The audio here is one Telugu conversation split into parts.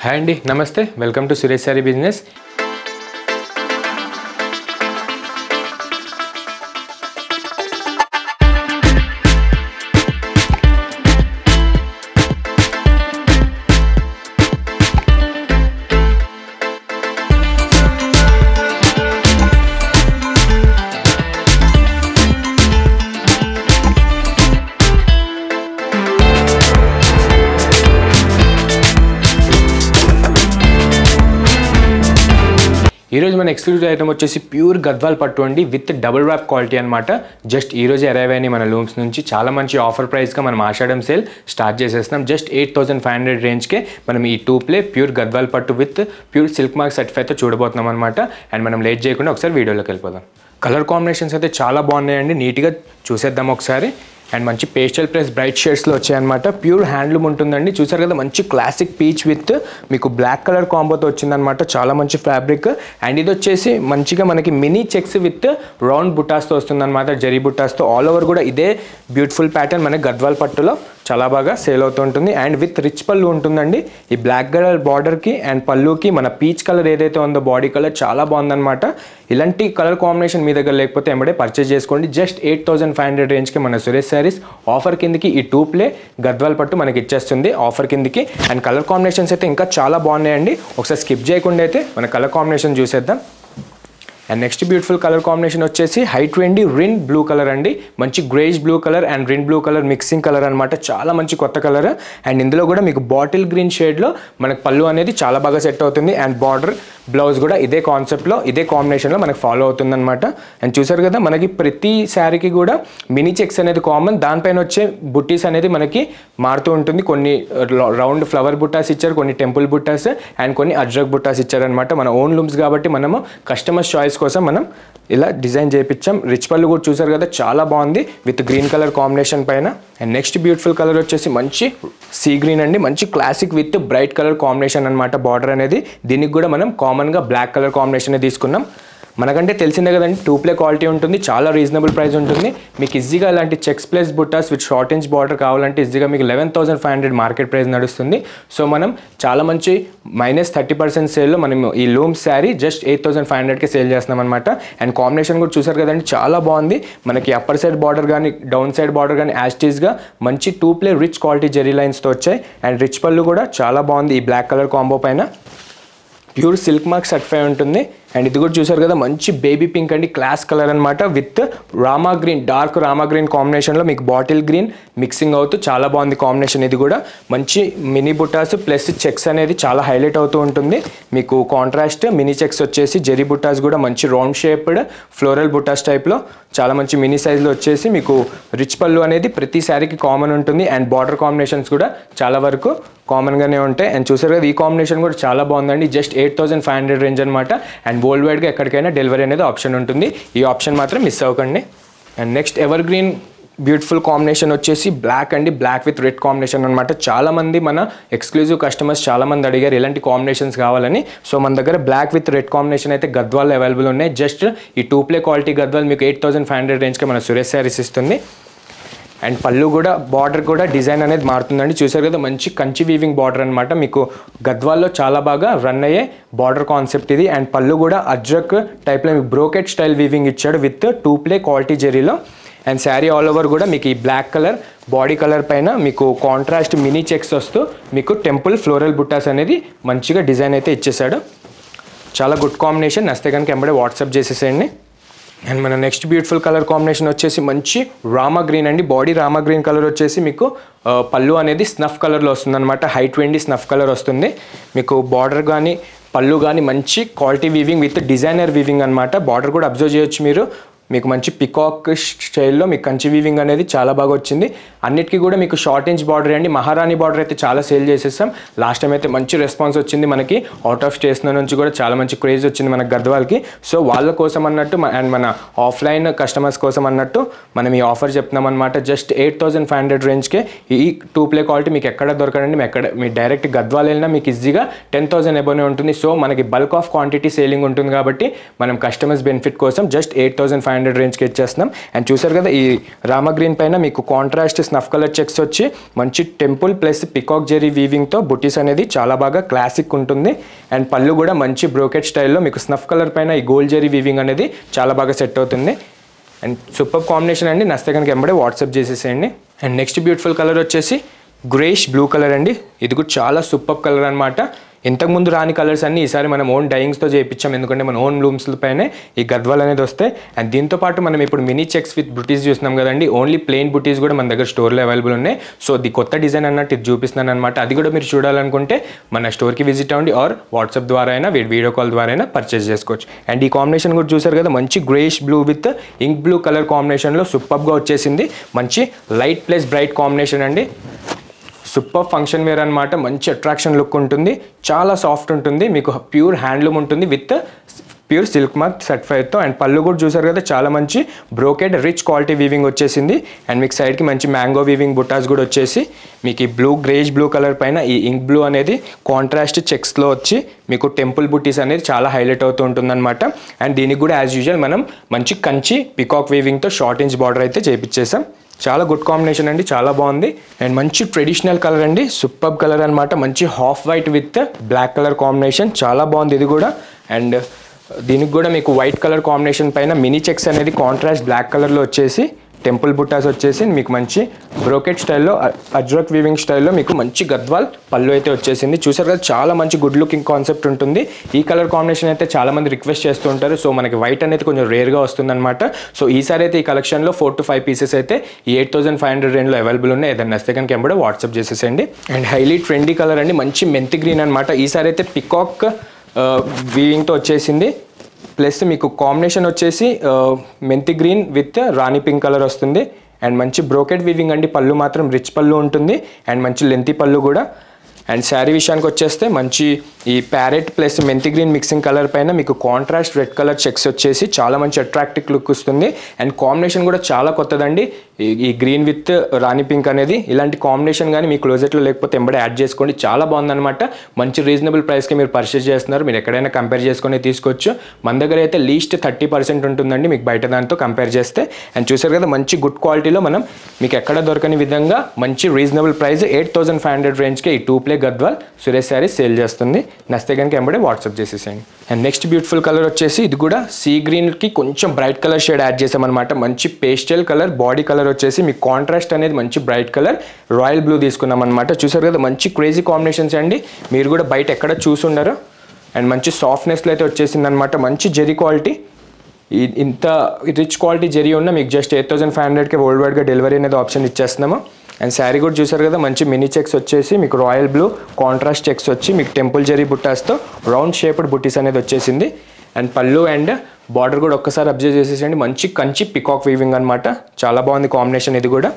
హాయ్ అండి, నమస్తే. Welcome to Suresh sorry business. ఈరోజు మన ఎక్స్క్లూజివ్ ఐటమ్ వచ్చేసి ప్యూర్ గద్వాల్ పట్టు అండి, విత్ డబుల్ ర్యాప్ క్వాలిటీ అనమాట. జస్ట్ ఈ రోజు అరైవ్ అయినాయి మన లూమ్స్ నుంచి. చాలా మంచి ఆఫర్ ప్రైస్గా మనం ఆషాఢం సేల్ స్టార్ట్ చేసేస్తున్నాం. జస్ట్ 8,500 రేంజ్కే మనం ఈ 2 ప్లే ప్యూర్ గద్వాల్ పట్టు విత్ ప్యూర్ సిల్క్ మార్క్ సర్టిఫైడ్తో చూడబోతున్నాం అనమాట. అండ్ మనం లేట్ చేయకుండా ఒకసారి వీడియోలోకి వెళ్ళిపోదాం. కలర్ కాంబినేషన్స్ అయితే చాలా బాగున్నాయండి, నీట్గా చూసేద్దాం ఒకసారి. అండ్ మంచి పేస్టల్ ప్లస్ బ్రైట్ షేడ్స్లో వచ్చాయన్నమాట. ప్యూర్ హ్యాండ్లూమ్ ఉంటుందండి. చూసారు కదా, మంచి క్లాసిక్ పీచ్ విత్ మీకు బ్లాక్ కలర్ కాంబోతో వచ్చిందనమాట. చాలా మంచి ఫ్యాబ్రిక్. అండ్ ఇది వచ్చేసి మంచిగా మనకి మినీ చెక్స్ విత్ రౌండ్ బుటాస్తో వస్తుందన్నమాట, జరీ బుటాస్తో. ఆల్ ఓవర్ కూడా ఇదే బ్యూటిఫుల్ ప్యాటర్న్ మనకి గద్వాల్ పట్టులో చాలా బాగా సేల్ అవుతూ ఉంటుంది. అండ్ విత్ రిచ్ పళ్ళు ఉంటుందండి. ఈ బ్లాక్ కలర్ బార్డర్కి అండ్ పళ్ళుకి మన పీచ్ కలర్ ఏదైతే ఉందో బాడీ కలర్ చాలా బాగుందన్నమాట. ఇలాంటి కలర్ కాంబినేషన్ మీ దగ్గర లేకపోతే ఎంబడే పర్చేజ్ చేసుకోండి. జస్ట్ 8,500 రేంజ్కి మన సురేష్ సారీస్ ఆఫర్ కిందకి ఈ 2 ప్లే గద్వాల్ పట్టు మనకి ఇచ్చేస్తుంది ఆఫర్ కిందకి. అండ్ కలర్ కాంబినేషన్స్ అయితే ఇంకా చాలా బాగున్నాయండి. ఒకసారి స్కిప్ చేయకుండా అయితే మన కలర్ కాంబినేషన్ చూసేద్దాం. And next beautiful colour combination వచ్చేసి high trendy Rin blue colour అండి. మంచి greyish blue colour and Rin blue colour mixing colour అనమాట. చాలా మంచి కొత్త కలర్. అండ్ ఇందులో కూడా మీకు బాటిల్ గ్రీన్ షేడ్లో మనకు పళ్ళు అనేది చాలా బాగా సెట్ అవుతుంది. అండ్ బార్డర్ బ్లౌజ్ కూడా ఇదే కాన్సెప్ట్లో ఇదే కాంబినేషన్లో మనకు ఫాలో అవుతుందన్నమాట. అండ్ చూసారు కదా, మనకి ప్రతి శారీకి కూడా మినీ చెక్స్ అనేది కామన్. దానిపైన వచ్చే బుట్టీస్ అనేది మనకి మారుతూ ఉంటుంది. కొన్ని రౌండ్ ఫ్లవర్ బుట్టాస్ ఇచ్చారు, కొన్ని టెంపుల్ బుట్టాస్ అండ్ కొన్ని అజ్రక్ బుట్టాస్ ఇచ్చారనమాట. మన ఓన్ లూమ్స్ కాబట్టి మనము కస్టమర్స్ చాయిస్ కోసం మనం ఇలా డిజైన్ చేయించాం. రిచ్ పళ్ళు కూడా చూసారు కదా, చాలా బాగుంది విత్ గ్రీన్ కలర్ కాంబినేషన్ పైన. అండ్ నెక్స్ట్ బ్యూటిఫుల్ కలర్ వచ్చేసి మంచి సీ గ్రీన్ అండి. మంచి classic with bright colour combination అనమాట. బార్డర్ అనేది దీనికి కూడా మనం కామన్గా బ్లాక్ కలర్ కాంబినేషన్ తీసుకున్నాం. మనకంటే తెలిసిందే కదండి, 2 ప్లే క్వాలిటీ ఉంటుంది, చాలా రీజనబుల్ ప్రైస్ ఉంటుంది. మీకు ఈజీగా ఇలాంటి చెక్స్ ప్లస్ బుట్టాస్ విత్ షార్ట్ ఇంచ్ బార్డర్ కావాలంటే ఈజీగా మీకు 11,500 మార్కెట్ ప్రైస్ నడుస్తుంది. సో మనం చాలా మంచి -30% సేల్లో మనం ఈ లూమ్ శారీ జస్ట్ 8,500కి సేల్ చేస్తున్నాం అనమాట. అండ్ కాంబినేషన్ కూడా చూసారు కదండి, చాలా బాగుంది. మనకి అప్పర్ సైడ్ బార్డర్ కానీ డౌన్ సైడ్ బార్డర్ కానీ యాస్టీస్గా మంచి 2 ప్లే రిచ్ క్వాలిటీ జెరీ లైన్స్తో వచ్చాయి. అండ్ రిచ్ పళ్ళు కూడా చాలా బాగుంది. ఈ బ్లాక్ కలర్ కాంబో పైన ప్యూర్ సిల్క్ మార్క్ సర్టిఫై ఉంటుంది. అండ్ ఇది కూడా చూసారు కదా, మంచి బేబీ పింక్ అండి, క్లాస్ కలర్ అనమాట. With Rama green, dark Rama green కాంబినేషన్లో మీకు బాటిల్ గ్రీన్ మిక్సింగ్ అవుతూ చాలా బాగుంది కాంబినేషన్. ఇది కూడా మంచి మినీ బుట్టాస్ ప్లస్ చెక్స్ అనేది చాలా హైలైట్ అవుతూ ఉంటుంది. మీకు కాంట్రాస్ట్ మినీ చెక్స్ వచ్చేసి జెరీ బుట్టాస్ కూడా మంచి రౌండ్ షేప్డ్ ఫ్లోరల్ బుట్టాస్ టైప్లో చాలా మంచి మినీ సైజ్లో వచ్చేసి మీకు రిచ్ పళ్ళు అనేది ప్రతి శారీకి కామన్ ఉంటుంది. అండ్ బార్డర్ కాంబినేషన్స్ కూడా చాలా వరకు కామన్గానే ఉంటాయి. అండ్ చూసారు కదా, ఈ కాంబినేషన్ కూడా చాలా బాగుందండి. జస్ట్ 8,500 రేంజ్ అనమాట. అండ్ వరల్డ్ వైడ్గా ఎక్కడికైనా డెలివరీ అనేది ఆప్షన్ ఉంటుంది. ఈ ఆప్షన్ మాత్రం మిస్ అవ్వకండి. And next ever green beautiful combination వచ్చేసి బ్లాక్ అండి, బ్లాక్ విత్ రెడ్ కాంబినేషన్ అనమాట. చాలామంది మన ఎక్స్క్లూజివ్ కస్టమర్స్ చాలామంది అడిగారు ఎలాంటి కాంబినేషన్స్ కావాలని. సో మన దగ్గర బ్లాక్ విత్ రెడ్ కాంబినేషన్ అయితే గద్వాల్ అవైలబుల్ ఉన్నాయి. జస్ట్ ఈ 2 ప్లే క్వాలిటీ గద్వాల్ మీకు 8,500 రేంజ్కి మన సురేష్ శారీస్ ఇస్తుంది. అండ్ పళ్ళు కూడా బార్డర్ కూడా డిజైన్ అనేది మారుతుందండి. చూసారు కదా, మంచి కంచి వీవింగ్ బార్డర్ అనమాట. మీకు గద్వాల్లో చాలా బాగా రన్ అయ్యే బార్డర్ కాన్సెప్ట్ ఇది. అండ్ పళ్ళు కూడా అజ్రక్ టైప్లో మీకు బ్రోకెట్ స్టైల్ వీవింగ్ ఇచ్చాడు విత్ 2 ప్లే క్వాలిటీ జెరీలో. అండ్ శారీ ఆల్ ఓవర్ కూడా మీకు ఈ బ్లాక్ కలర్ బాడీ కలర్ పైన మీకు కాంట్రాస్ట్ మినీ చెక్స్ వస్తూ మీకు టెంపుల్ ఫ్లోరల్ బుట్టాస్ అనేది మంచిగా డిజైన్ అయితే ఇచ్చేసాడు. చాలా గుడ్ కాంబినేషన్. నస్తే కనుక ఎంబడే వాట్సాప్ చేసేసేయండి. అండ్ మన నెక్స్ట్ బ్యూటిఫుల్ కలర్ కాంబినేషన్ వచ్చేసి మంచి రామా గ్రీన్ అండి. బాడీ రామా గ్రీన్ కలర్ వచ్చేసి మీకు పళ్ళు అనేది స్నఫ్ కలర్లో వస్తుంది అనమాట. హై ట్రెండీ స్నఫ్ కలర్ వస్తుంది. మీకు బార్డర్ కానీ పళ్ళు కానీ మంచి quality weaving with designer weaving అనమాట. బార్డర్ కూడా అబ్జర్వ్ చేయొచ్చు మీరు. మీకు మంచి పికాక్ స్టైల్లో మీకు కంచి వీవింగ్ అనేది చాలా బాగా వచ్చింది. అన్నిటికీ కూడా మీకు షార్ట్ ఇంచ్ బార్డర్ అండి. మహారాణి బార్డర్ అయితే చాలా సేల్ చేసేసాం. లాస్ట్ టైం అయితే మంచి రెస్పాన్స్ వచ్చింది మనకి. అవుట్ ఆఫ్ స్టేషన్ నుంచి కూడా చాలా మంచి క్రేజ్ వచ్చింది మనకి గద్వాల్కి. సో వాళ్ళ కోసం అన్నట్టు అండ్ మన ఆఫ్లైన్ కస్టమర్స్ కోసం అన్నట్టు మనం ఈ ఆఫర్ చెప్తున్నాం అనమాట. జస్ట్ 8,500 రేంజ్కే ఈ 2 ప్లే క్వాలిటీ మీకు ఎక్కడ దొరకడండి. మీ డైరెక్ట్ గద్వాల్ వెళ్ళినా మీకు ఈజీగా 10,000 అబోనే ఉంటుంది. సో మనకి బల్క్ ఆఫ్ క్వాంటిటీ సేలింగ్ ఉంటుంది కాబట్టి మనం కస్టమర్స్ బెనిఫిట్ కోసం జస్ట్ 8,500 8,500 రేంజ్కి ఇచ్చేస్తున్నాం. అండ్ చూసారు కదా ఈ రామా గ్రీన్ పైన మీకు కాంట్రాస్ట్ స్నఫ్ కలర్ చెక్స్ వచ్చి మంచి టెంపుల్ ప్లస్ పికాక్ జెరీ వీవింగ్తో బుటీస్ అనేది చాలా బాగా క్లాసిక్ ఉంటుంది. అండ్ పళ్ళు కూడా మంచి బ్రోకెట్ స్టైల్లో మీకు స్నఫ్ కలర్ పైన ఈ గోల్డ్ జెరీ వీవింగ్ అనేది చాలా బాగా సెట్ అవుతుంది. అండ్ సూపర్ కాంబినేషన్ అండి. నచ్చితే కనుక వెంబడే వాట్సాప్ చేసేసేయండి. అండ్ నెక్స్ట్ బ్యూటిఫుల్ కలర్ వచ్చేసి గ్రేష్ బ్లూ కలర్ అండి. ఇది కూడా చాలా సూపర్ కలర్ అనమాట. ఇంతకుముందు రాని కలర్స్ అన్నీ ఈసారి మనం ఓన్ డైయింగ్స్తో చేయించాం, ఎందుకంటే మన ఓన్ లూమ్స్ పైనే ఈ గద్వాల్ అనేది వస్తాయి. అండ్ దీంతో పాటు మనం ఇప్పుడు మినీ చెక్స్ విత్ బుటీస్ చూస్తున్నాం కదండి. ఓన్లీ ప్లెయిన్ బుటీస్ కూడా మన దగ్గర స్టోర్లో అవైలబుల్ ఉన్నాయి. సో ఇది కొత్త డిజైన్ అన్నట్టు ఇది చూపిస్తున్నాను అనమాట. అది కూడా మీరు చూడాలనుకుంటే మన స్టోర్కి విజిట్ అవ్వండి, ఆర్ వాట్సాప్ ద్వారా అయినా వీడియో కాల్ ద్వారా అయినా పర్చేస్ చేసుకోవచ్చు. అండ్ ఈ కాంబినేషన్ కూడా చూసారు కదా, మంచి greyish blue with ink blue colour కాంబినేషన్లో సూపర్గా వచ్చేసింది. మంచి లైట్ ప్లస్ బ్రైట్ కాంబినేషన్ అండి. సూపర్ ఫంక్షన్ వేర్ అనమాట. మంచి అట్రాక్షన్ లుక్ ఉంటుంది, చాలా సాఫ్ట్ ఉంటుంది, మీకు ప్యూర్ హ్యాండ్లూమ్ ఉంటుంది విత్ ప్యూర్ సిల్క్ మార్క్ సర్టిఫైడ్తో. అండ్ పళ్ళు కూడా చూసారు కదా, చాలా మంచి బ్రోకెడ్ రిచ్ క్వాలిటీ వీవింగ్ వచ్చేసింది. అండ్ మీకు సైడ్కి మంచి మ్యాంగో వీవింగ్ బుటాస్ కూడా వచ్చేసి మీకు ఈ బ్లూ గ్రేష్ బ్లూ కలర్ పైన ఈ ఇంక్ బ్లూ అనేది కాంట్రాస్ట్ చెక్స్లో వచ్చి మీకు టెంపుల్ బుటీస్ అనేది చాలా హైలైట్ అవుతూ ఉంటుందన్నమాట. అండ్ దీనికి కూడా యాజ్ యూజువల్ మనం మంచి కంచి పికాక్ వీవింగ్తో షార్ట్ ఇంచ్ బార్డర్ అయితే చేయించేసాం. చాలా గుడ్ కాంబినేషన్ అండి, చాలా బాగుంది. అండ్ మంచి ట్రెడిషనల్ కలర్ అండి, సూపర్ కలర్ అనమాట. మంచి half white with black colour combination, చాలా బాగుంది ఇది కూడా. అండ్ దీనికి కూడా మీకు వైట్ కలర్ కాంబినేషన్ పైన మినీ చెక్స్ అనేది కాంట్రాస్ట్ బ్లాక్ కలర్లో వచ్చేసి టెంపుల్ బుట్టాస్ వచ్చేసి మీకు మంచి బ్రోకెట్ స్టైల్లో అజ్రక్ వీవింగ్ స్టైల్లో మీకు మంచి గద్వాల్ పళ్ళు అయితే వచ్చేసింది. చూసారు కదా, చాలా మంచి గుడ్ లుకింగ్ కాన్సెప్ట్ ఉంటుంది. ఈ కలర్ కాంబినేషన్ అయితే చాలా మంది రిక్వెస్ట్ చేస్తూ ఉంటారు. సో మనకి వైట్ అనేది కొంచెం రేర్గా వస్తుందన్నమాట. సో ఈసారి అయితే ఈ కలెక్షన్లో 4 to 5 పీసెస్ అయితే ఈ 8,500 రేంజ్లో అవైలబుల్ ఉన్నాయి. ఏదైనా నచ్చితే కనుక ఎంబడే వాట్సాప్ చేసేసండి. అండ్ హైలీ ట్రెండీ కలర్ అండి, మంచి మెంతి గ్రీన్ అనమాట. ఈసారి అయితే పికాక్ వీవింగ్తో వచ్చేసింది. ప్లస్ మీకు కాంబినేషన్ వచ్చేసి మెంతి green with Rani pink colour వస్తుంది. అండ్ మంచి బ్రోకెట్ వీవింగ్ అండి. పళ్ళు మాత్రం రిచ్ పళ్ళు ఉంటుంది అండ్ మంచి లెంతీ పళ్ళు కూడా. అండ్ శారీ విషయానికి వచ్చేస్తే మంచి ఈ ప్యారెట్ ప్లస్ మెంతి గ్రీన్ మిక్సింగ్ కలర్ పైన మీకు కాంట్రాస్ట్ రెడ్ కలర్ చెక్స్ వచ్చేసి చాలా మంచి అట్రాక్టివ్ లుక్ వస్తుంది. అండ్ కాంబినేషన్ కూడా చాలా కొత్తదండి. ఈ గ్రీన్ విత్ రాణి పింక్ అనేది ఇలాంటి కాంబినేషన్ కానీ మీ క్లోజెట్లో లేకపోతే ఎంబడే యాడ్ చేసుకోండి, చాలా బాగుందన్నమాట. మంచి రీజనబుల్ ప్రైస్కి మీరు పర్చేస్ చేస్తున్నారు, మీరు ఎక్కడైనా కంపేర్ చేసుకొని తీసుకోవచ్చు. మన దగ్గర అయితే లీస్ట్ 30% ఉంటుందండి మీకు బయట దాంతో కంపేర్ చేస్తే. అండ్ చూసారు కదా, మంచి గుడ్ క్వాలిటీలో మనం మీకు ఎక్కడ దొరకని విధంగా మంచి రీజనబుల్ ప్రైస్ 8,500 రేంజ్కి ఈ 2 ప్లే గద్వాల్ సురేష్ శారీ సేల్ చేస్తుంది. నచ్చితే కనుక ఎంబడే వాట్సాప్ చేసేసేయండి. అండ్ నెక్స్ట్ బ్యూటిఫుల్ కలర్ వచ్చేసి ఇది కూడా సీ గ్రీన్కి కొంచెం బ్రైట్ కలర్ షేడ్ యాడ్ చేసామన్నమాట. మంచి పేస్టల్ కలర్ బాడీ కలర్ వచ్చేసి మీకు కాంట్రాస్ట్ అనేది మంచి బ్రైట్ కలర్ రాయల్ బ్లూ తీసుకున్నాం అనమాట. చూసారు కదా, మంచి క్రేజీ కాంబినేషన్స్ అండి, మీరు కూడా బయట ఎక్కడ చూసుండరు. అండ్ మంచి సాఫ్ట్నెస్లో అయితే వచ్చేసింది అనమాట. మంచి జెరీ క్వాలిటీ, ఇంత రిచ్ క్వాలిటీ జెరీ ఉన్న మీకు జస్ట్ 8,500కి వరల్డ్ వైడ్గా డెలివరీ అనేది ఆప్షన్ ఇచ్చేస్తున్నాము. అండ్ శారీ కూడా చూసారు కదా, మంచి మినీ చెక్స్ వచ్చేసి మీకు రాయల్ బ్లూ కాంట్రాస్ట్ చెక్స్ వచ్చి మీకు టెంపుల్ జెరీ బుట్టాస్తో రౌండ్ షేప్డ్ బుట్టీస్ అనేది వచ్చేసింది. అండ్ పళ్ళు అండ్ బార్డర్ కూడా ఒక్కసారి అబ్జర్వ్ చేసేసండి, మంచి కంచి పికాక్ వీవింగ్ అనమాట. చాలా బాగుంది కాంబినేషన్ ఇది కూడా.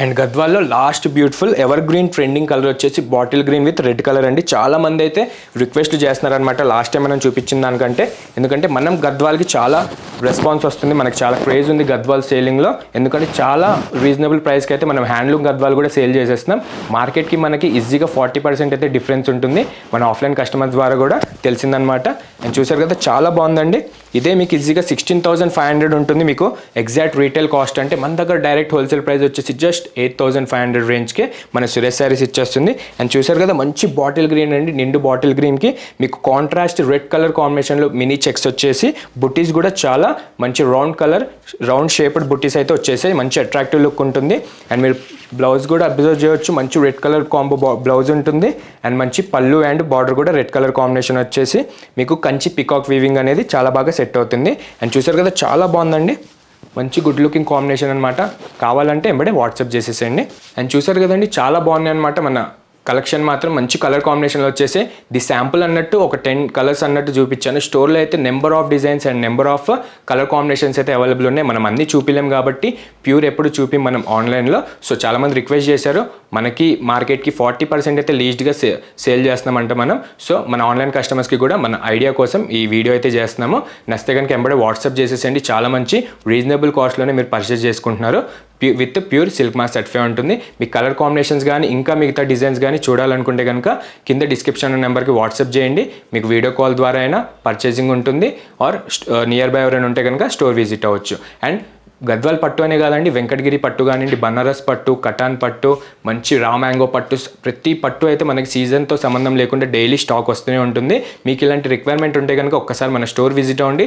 అండ్ గద్వాల్లో last beautiful evergreen trending colour వచ్చేసి bottle green with red colour అండి. చాలా మంది అయితే రిక్వెస్ట్ చేస్తున్నారనమాట లాస్ట్ టైం మనం చూపించిన దానికంటే, ఎందుకంటే మనం గద్వాల్కి చాలా రెస్పాన్స్ వస్తుంది, మనకి చాలా క్రేజ్ ఉంది గద్వాల్ సేలింగ్లో. ఎందుకంటే చాలా రీజనబుల్ ప్రైస్కి అయితే మనం హ్యాండ్లూమ్ గద్వాల్ కూడా సేల్ చేసేస్తున్నాం. మార్కెట్కి మనకి ఈజీగా 40% అయితే డిఫరెన్స్ ఉంటుంది, మన ఆఫ్లైన్ కస్టమర్స్ ద్వారా కూడా తెలిసిందనమాట. అండ్ చూసారు కదా, చాలా బాగుందండి. ఇదే మీకు ఈజీగా 16,500 ఉంటుంది మీకు ఎగ్జాక్ట్ రీటైల్ కాస్ట్. అంటే మన దగ్గర డైరెక్ట్ హోల్సేల్ ప్రైస్ వచ్చేసి జస్ట్ 8,500 రేంజ్కే మన సురేష్ శారీస్ ఇచ్చేస్తుంది. అండ్ చూసారు కదా, మంచి బాటిల్ గ్రీన్ అండి, నిండు బాటిల్ గ్రీన్కి మీకు కాంట్రాస్ట్ రెడ్ కలర్ కాంబినేషన్లో మినీ చెక్స్ వచ్చేసి బుట్టీస్ కూడా చాలా మంచి రౌండ్ షేప్డ్ బుట్టీస్ అయితే వచ్చేసాయి. మంచి అట్రాక్టివ్ లుక్ ఉంటుంది. అండ్ మీరు బ్లౌజ్ కూడా అబ్జర్వ్ చేయొచ్చు, మంచి రెడ్ కలర్ కాంబో బ్లౌజ్ ఉంటుంది. అండ్ మంచి పళ్ళు అండ్ బార్డర్ కూడా రెడ్ కలర్ కాంబినేషన్ వచ్చేసి మీకు కంచి పికాక్ వీవింగ్ అనేది చాలా బాగా సెట్ అవుతుంది. అండ్ చూసారు కదా, చాలా బాగుందండి, మంచి గుడ్ లుకింగ్ కాంబినేషన్ అనమాట. కావాలంటే ఎంబడే వాట్సాప్ చేసేసేయండి. అండ్ చూసారు కదండి, చాలా బాగున్నాయి అనమాట. మన కలెక్షన్ మాత్రం మంచి కలర్ కాంబినేషన్లో వచ్చేసి ది శాంపుల్ అన్నట్టు ఒక 10 కలర్స్ అన్నట్టు చూపించాను. స్టోర్లో అయితే number of designs and number of colour combinations అయితే అవైలబుల్ ఉన్నాయి. మనం అన్నీ చూపిలేం కాబట్టి ప్యూర్ ఎప్పుడు చూపి మనం ఆన్లైన్లో. సో చాలామంది రిక్వెస్ట్ చేశారు, మనకి మార్కెట్కి 40% అయితే లీస్ట్గా సేల్ చేస్తున్నామంట మనం. సో మన ఆన్లైన్ కస్టమర్స్కి కూడా మన ఐడియా కోసం ఈ వీడియో అయితే చేస్తున్నాము. నచ్చితే కనుక ఎంబడే వాట్సాప్ చేసేసండి. చాలా మంచి రీజనబుల్ కాస్ట్లోనే మీరు పర్చేస్ చేసుకుంటున్నారు. With pure silk mark certify ఉంటుంది. మీ కలర్ కాంబినేషన్స్ కానీ ఇంకా మిగతా డిజైన్స్ కానీ చూడాలనుకుంటే కనుక కింద డిస్క్రిప్షన్ నెంబర్కి వాట్సాప్ చేయండి. మీకు వీడియో కాల్ ద్వారా అయినా పర్చేసింగ్ ఉంటుంది. ఆర్ నియర్ బై ఎవరైనా ఉంటే కనుక స్టోర్ విజిట్ అవ్వచ్చు. అండ్ గద్వాల్ పట్టు అనే కాదండి, వెంకటగిరి పట్టు కానివ్వండి, బనారస్ పట్టు, కటాన్ పట్టు, మంచి రా మ్యాంగో పట్టు, ప్రతి పట్టు అయితే మనకి సీజన్తో సంబంధం లేకుండా డైలీ స్టాక్ వస్తూనే ఉంటుంది. మీకు ఇలాంటి రిక్వైర్మెంట్ ఉంటే కనుక ఒక్కసారి మన స్టోర్ విజిట్ అవ్వండి.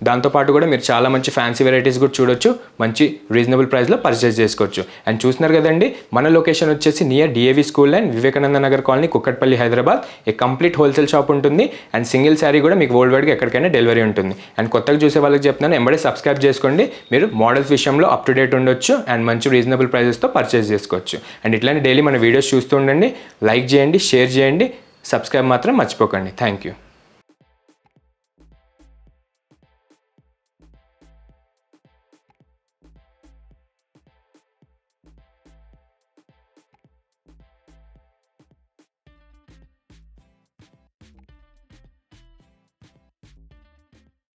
దాంతోపాటు కూడా మీరు చాలా మంచి ఫ్యాన్సీ వెరైటీస్ కూడా చూడొచ్చు, మంచి రీజనబుల్ ప్రైస్లో పర్చేస్ చేసుకోవచ్చు. అండ్ చూస్తున్నారు కదండి, మన లొకేషన్ వచ్చేసి near DAV school and Vivekananda Nagar colony, Kukatpally, Hyderabad. A complete wholesale shop ఉంటుంది. అండ్ సింగిల్ శారీ కూడా మీకు వరల్డ్ వైడ్గా ఎక్కడికైనా డెలివరీ ఉంటుంది. అండ్ కొత్తగా చూసే వాళ్ళకి చెప్తున్నాను, ఎంబడే సబ్స్క్రైబ్ చేసుకోండి. మీరు మోడల్స్ విషయంలో అప్ టు డేట్ ఉండొచ్చు అండ్ మంచి రీజనబుల్ ప్రైజెస్తో పర్చేస్ చేసుకోవచ్చు. అండ్ ఇట్లానే డైలీ మన వీడియోస్ చూస్తూ ఉండండి. లైక్ చేయండి, షేర్ చేయండి, సబ్స్క్రైబ్ మాత్రం మర్చిపోకండి. Thank you.